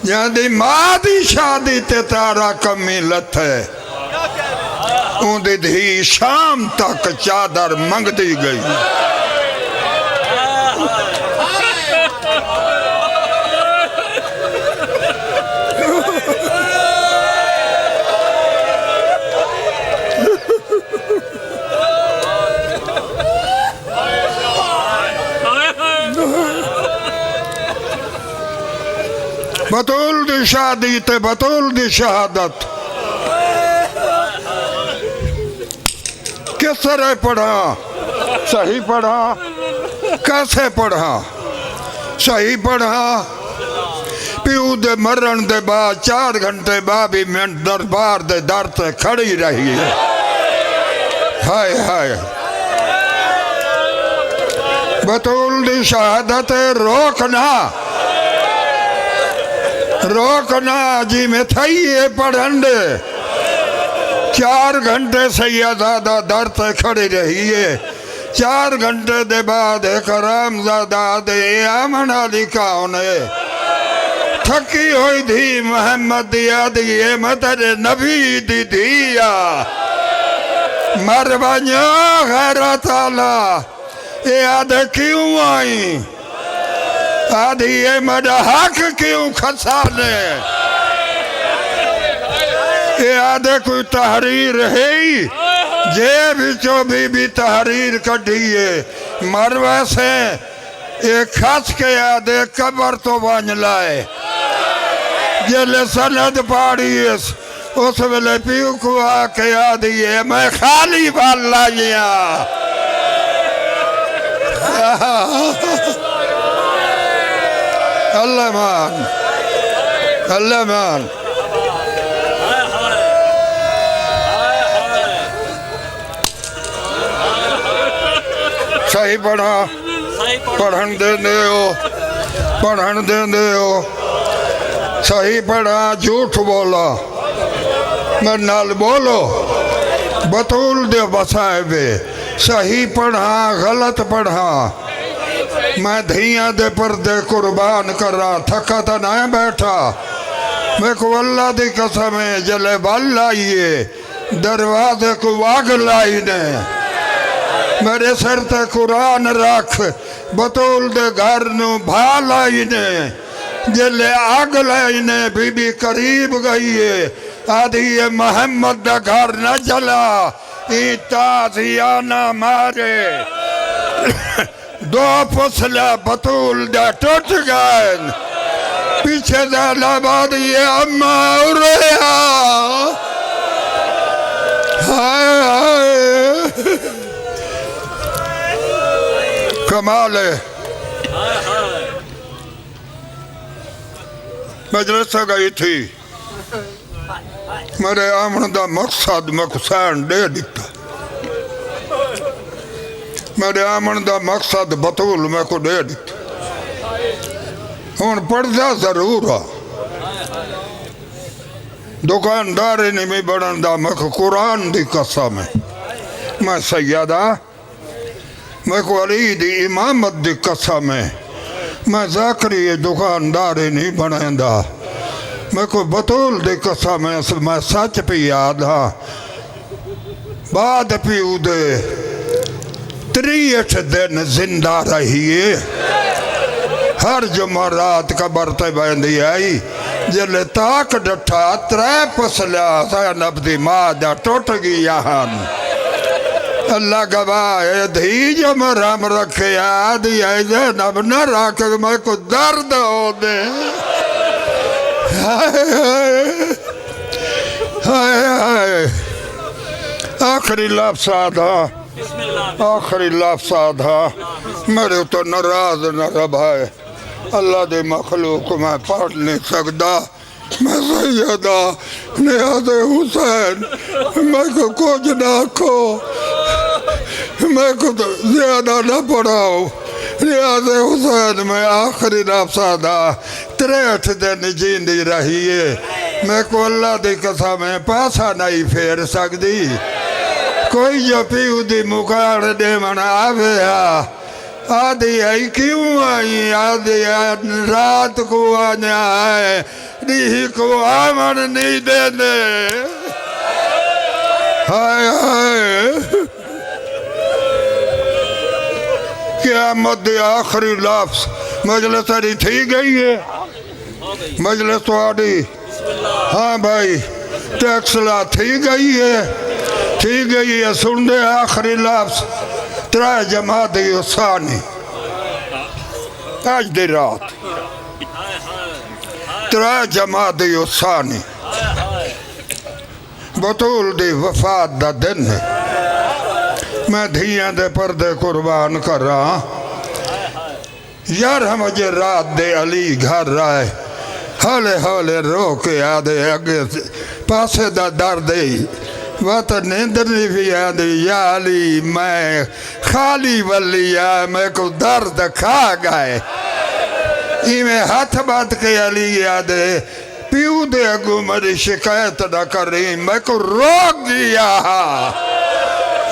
जंदी मां दी शादी ते तारा कमी लथ उंदी धी शाम तक चादर मंगदी गई। बतूल दी शादी ते बतूल दी शहादत किस तरह पढ़ा? सही पढ़ा? कैसे पढ़ा? सही पढ़ा। प्यू दे मरण दे बाद 4 घंटे बाद भी मैं दरबार दे दर से खड़ी रही है। हाय हाय बतूल दी शहादत रोकना रोकना जी में थई है पढ़न दे। 4 घंटे सैयदादा दर से खड़ी रही है। 4 घंटे दे बाद एक रामजादा दे आमन अली कौन है थकी हुई थी मोहम्मद दिया दिए मदर नबी दी दिया मरवाया गैरत आला ये आदे क्यों आई आदि ये मेरा हक क्यों खसाने ये आदे कोई तहरीर है जे बिचो भी तहरीर कढ़िए मरवा से ये खस के आदे कबर तो बन लाए जले सनद पाड़ी उस वेले पीऊ को आके आदि है मैं खाली बाल लाइया अल्लाह मान अल्लाह मान सही पढ़ा पढ़न दे हो सही पढ़ा झूठ बोला मैं नाल बोलो बतूल दे बसाए सही पढ़ा गलत पढ़ा मैं धिया दे पर्दे कुर्बान कर रहा थका तो ना बैठा मैं को अल्लाह दी कसम है जले बल लाइए दरवाजे को वाग लाई ने मेरे सिर ते कुरान रख बतूल दे घर नु भा लाई ने जले आग लाई ने बीबी करीब गई है आदि ये मोहम्मद दा घर न जला ताजिया ना मारे 2 फसला बतूल दा टूट गए पीछे जाना बाद ये अम्मा उड़िया हाय हाय कमाल है मजलिस गई थी मेरे आमन दा मकसद मकसान दे दिता मेरे आमन दा मकसद बतूल मैं को दे दिता हुन पढ़दा जरूर आ दुकानदार नहीं बनन दा मैं कुरान दी कसम है मैं सैयदा मैं को अली दी इमामत दी कसम है मैं जाकरी दुकानदार नहीं बनदा मैं को बतूल दी कसम है मैं सच पे याद हाँ बाद पीऊ दे 63 दिन जिंदा रही है हर जुमरात कबर ते बंदी आई जले ताक डठा 3 फसला ज़ैनब दी मां दा टुट गया हन अल्लाह गवाह धी जो मरम रखे आदि ज़ैनब न रख मैं को दर्द हो दे आखिरी लफ्ज़ आधा आखिरी लफ्ज़ आधा मेरे तो नाराज न रभाए अल्लाह दे मखलूक मैं पढ़ नहीं सकता मैं सैयदा नियाज़ हुसैन मैं को कुछ ना खो मैं को तो ज्यादा न पढ़ाओ नियाज़ हुसैन में आखिरी लफ्ज़ आधा 63 दिन जींदी रही है मैं को अल्लाह दी कसम है पासा नहीं फेर सकती कोई जो पीऊ दी मुकाड़ दे मन आवे आदि आई क्यों आई आदि रात को आना है दी को आमन नहीं देने हाय हाय क्या मद आखिरी लफ्ज़ मजलिस सारी थी गई है मजलिस थोड़ी हाँ भाई टैक्सला थी गई है सुन दे आखिरी लफ्ज़ त्रै जमात उसानी आज दी रात त्रै जमात उसानी बतूल दी वफात दा दिन है मैं धियां दे पर्दे कुर्बान कर रहा यार हम अजे रात दे अली घर आए हौले हौले रो के आदे अगे पासे दा दर दे वत नींदर नहीं भी आदे या अली मैं खाली वलिया मैं को दर्द खा गए इवें हाथ बात के अली आदे प्यू दे अगू मेरी शिकायत न करी मैं को रोक गया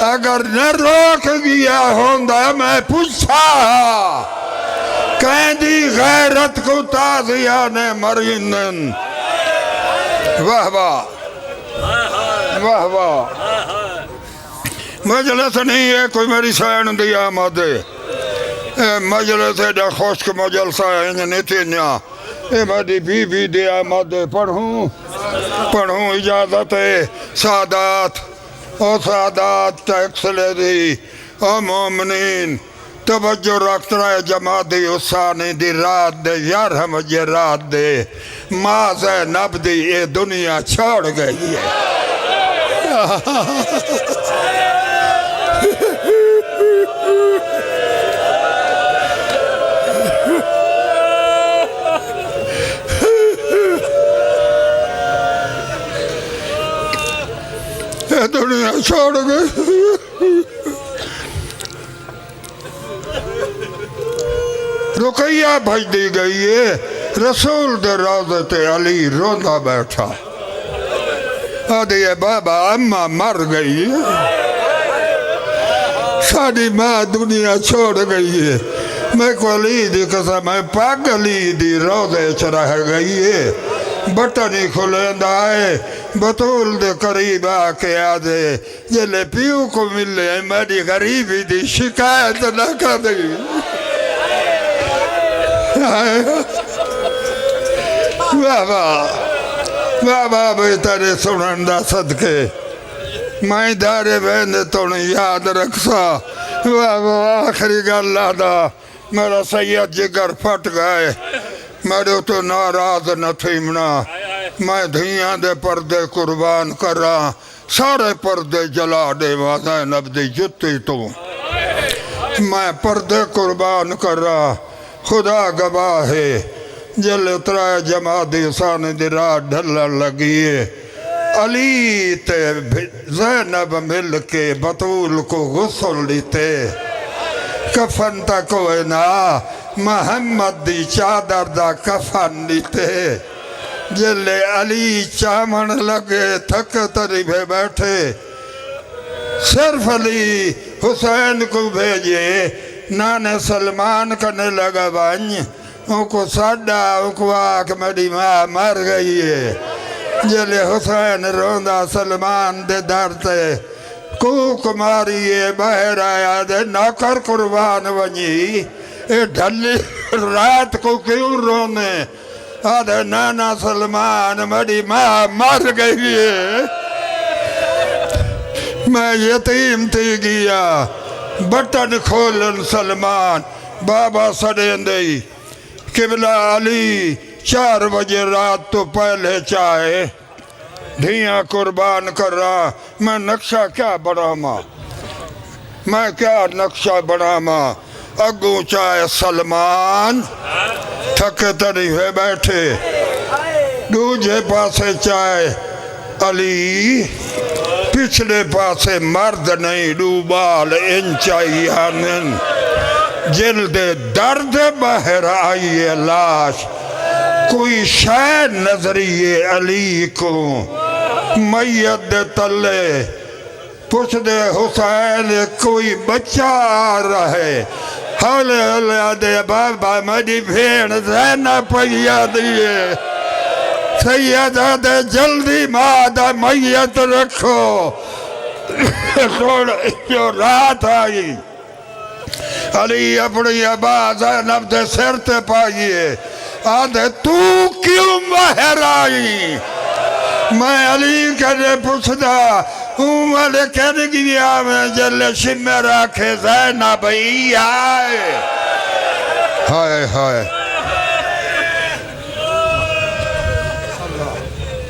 अगर न रोक गया होंदा मैं पूछा कहदी गैरत को ताजिया ने मरीनन वाह वाह वाह वाह मजलिस नहीं है कोई मेरी सैन दी आमद मजलिस एडा खुश्क मजलसा इंज नितिन्या ए मेरी बीबी दी आमद पढ़ूं इजाजत है सादात ओ सादात टैक्सले दी ओ मोमिनीन तवज्जो रख रहा है जमात उसानी दी रात दे यार हम जे रात दे माँ ज़ैनब दी ये दुनिया छोड़ गई है ये दुनिया छोड़ गई रुकैया भज दी गई है रसूल दे रोज़े ते अली रोंदा बैठा आदि बाबा अम्मा मर गई साड़ी माँ दुनिया छोड़ गई है मैं को अली दी कसम मैं पग अली दी रोज़े च रह गई है बटन ही खुलेंदा है बतूल दे करीब आके आदे जले प्यू को मिले मेरी गरीबी दी शिकायत न कर बाबा भाई तेरे सुनन दा सदके मैं दारे बहन तो याद रखसा बाबा आखिरी गल आदा मेरा सैयद जिगर फट गए मेरे तो नाराज न थी मना मैं धियां दे पर्दे कुर्बान करा सारे पर्दे जला दे ज़ैनब दी जुत्ती तो मैं पर्दे कुर्बान करा खुदा गवाह है जल उतरा जमात उसानी दी रात ढलन लगी है अली ते ज़ैनब मिल के बतूल को गुस्ल लीते कफन तक होए ना मोहम्मद दी चादर दा कफन लीते जले अली चामन लगे थक तरी पे बैठे सिर्फ अली हुसैन को भेजे नाने सलमान करने लगा बन उनको साडा उनको आख मेरी माँ मर गई है जले हुसैन रोंदा सलमान दे दर ते कूक मारी है बहर आया दे नौकर कुर्बान बनी ये ढली रात को क्यों रोने आधे नाना सलमान मेरी माँ मर गई है मैं यतीम थी गया बटन खोलन सलमान बाबा सड़ेंदे किबला अली 4 बजे रात तो पहले चाहे धिया कुर्बान कर रहा मैं नक्शा क्या बनामा मैं क्या नक्शा बनामा अगू चाहे सलमान थके तरी हुए बैठे दूजे पासे चाहे अली पिछले पासे मर्द नहीं डूबाल इंचाई आनन जिल्द दर्द बहर आई है लाश कोई शय नजरिए अली को मैयत तले पूछ दे हुसैन कोई बच्चा रहे हौले हौले आदे बाबा मेरी भेण ज़ैनब पई दिए सैयद आदे जल्दी मादा मैयत रखो थोड़ा जो रात आई अली अपनी आवाज ज़ैनब दे सिर ते पाइए आदे तू क्यों बाहर आई मैं अली कदे पुछदा हूँ वाले कह गया मैं जले शिमर आखे ज़ैनब आए हाय हाय